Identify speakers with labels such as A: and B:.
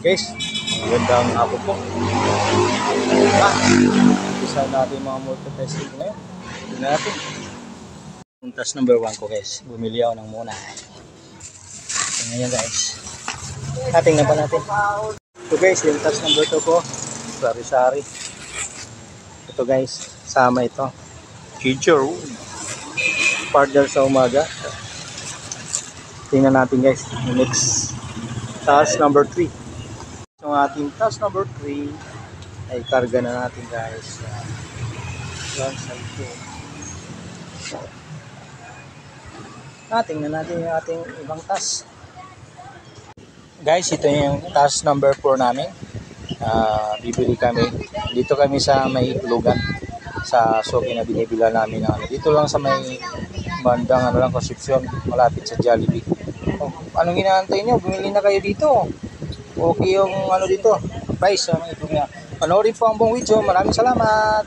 A: Guys, magandang hapon po. Isa natin mga multi-testing ngayon. Ito natin. Yung task number 1 ko guys. Bumili ako ng muna. So, ngayon guys. Ating na pa natin. Ito guys, yung task number 2 ko. Sari-sari. Ito guys, sama ito. Chicharo. Partner sa umaga. Tingnan natin guys. Next task number 3. So ating task number 3 ay karga na natin guys. Yan sa ito. Tingnan natin yung ating ibang task. Guys, ito yung task number 4 namin. Bibili kami. Dito kami sa may Lugan. Sa Soki na binibila namin. Dito lang sa may bandang Concepcion. Malapit sa Jollibee. Anong inaantay nyo? Bumili na kayo dito. Okay yung dito. Price. Panoorin po ang buong video. Maraming salamat.